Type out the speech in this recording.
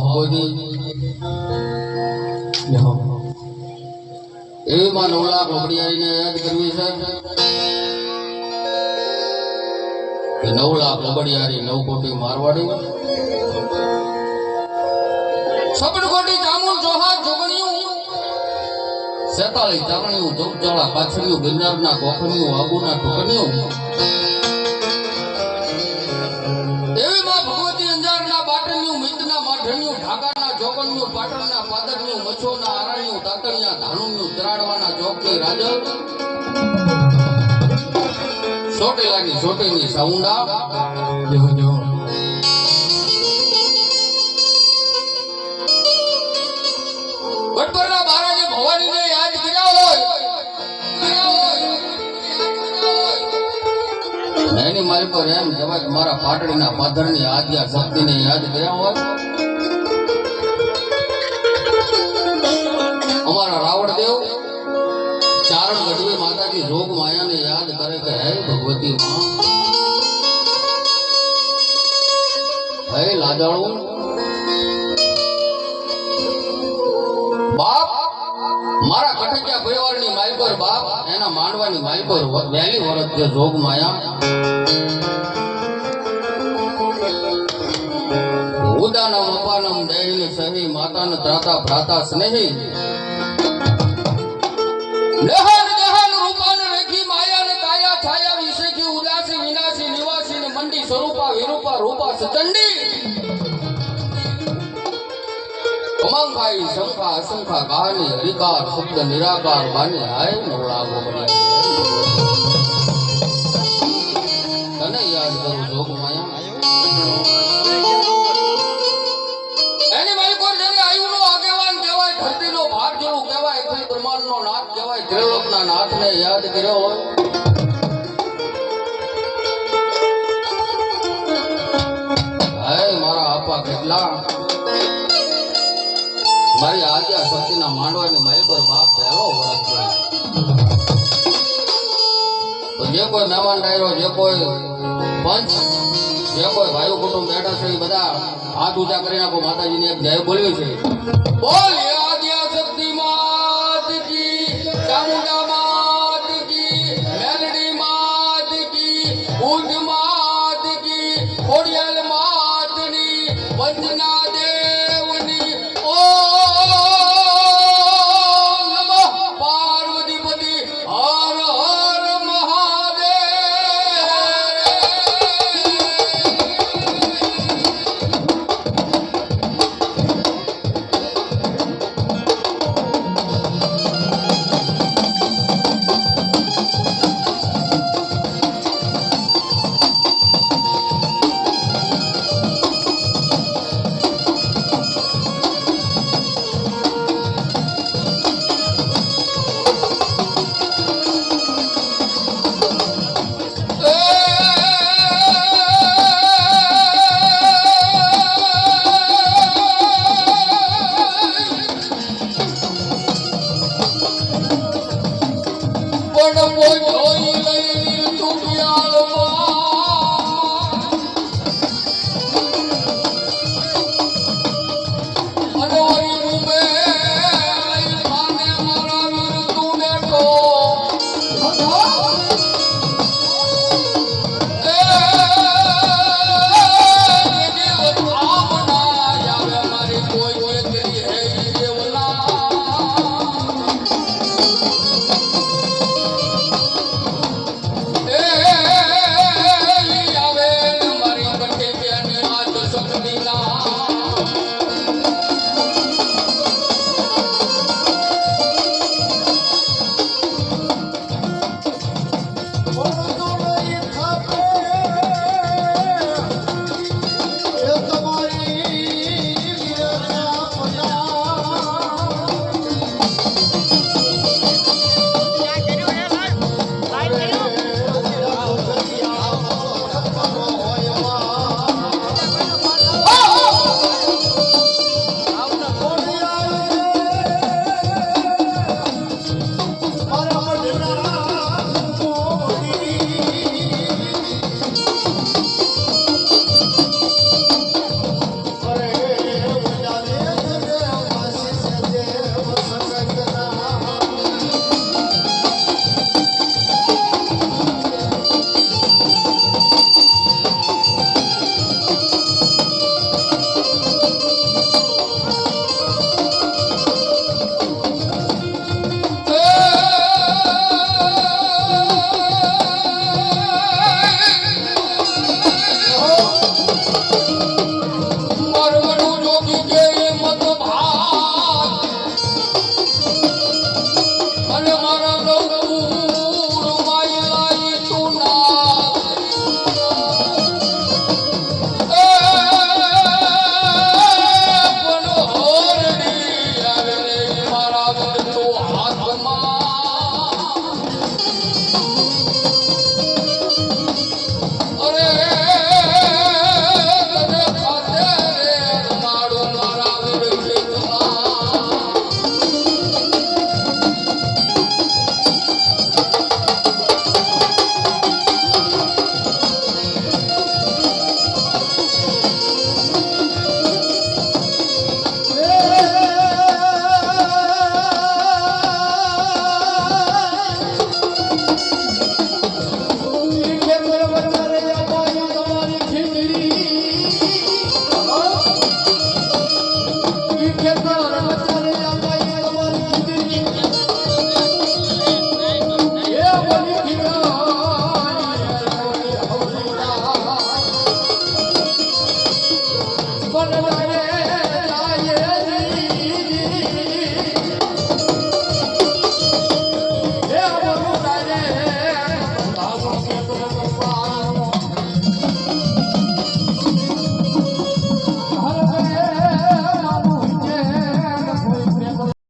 ભગવતી એવી માં 9 લાખ લોબડિયારીને યાદ કરવી છે કે 9 લાખ લોબડિયારી 9 કોટી મારવાડી સબડ કોટી જામુન જોહા જોગણિયું 47 ચારણિયું જોગજળા પાછળિયું ગિરનારના કોખણિયું આબુના ટુકણિયું એવી માં ભગવતી અંજારના બાટણિયું મિતના માઢણિયું ઢાકાના જોગણિયું પાટણના પાદરનિયું મચ્છોના આરાણિયું તાતણિયા ધાણુનિયું તરાડવાના ચોકની રાજલ સોટેલાની સોટેની સાઉન્ડા જો વટપરના મહારાજે ભવાનીને યાદ કર્યા હોય એની મારી પર એમ કહેવાય કે મારા પાટડીના પાદરની આદ્યા શક્તિને યાદ કર્યા હોય અમારા રાવણદેવ ચારણ ગઢવી માતાજી જોગ માયાને યાદ કરે કે હે ભગવતી માં હે લાજાળુ બાપ મારા કઠિયા પરિવારની માઈ પર બાપ એના માંડવાની માઈ પર વહેલી વરત છે જોગ માયા ઉદાનમ અપાનમ દેહીને સહી માતાને ત્રાતા ભ્રાતા સ્નેહી દેહન દેહન રૂપાને રેખી માયાને કાયા છાયા વિશેખી ઉદાસી વિનાશી નિવાસી ને મંડી સ્વરૂપા વિરૂપા રૂપા સચંડી અમંભાઈ શંખા અસંખા ગાની હરિકાર શબ્દ નિરાકાર બાની હાય નવળા ગોબડિયા તને યાદ કરું જોગ માયા એની માલિકોર જેને આયુનો આગેવાન કહેવાય ધરતીનો ભાગ જેવું કહેવાય અખિલ બ્રહ્માંડનો નાથ કહેવાય ત્રિલોકના નાથને યાદ કર્યો હોય હાય મારા આપા કેટલા મારી આદ્યા શક્તિના માંડવાની મારી પર બાપ પહેલો વરસ છે તો જે કોઈ મહેમાન ડાયરો જે કોઈ પંચ જે કોઈ ભાઈઓ કુટુંબ બેઠા છે એ બધા હાથ ઊંચા કરી નાખો માતાજીને એક જય બોલવી છે બોલ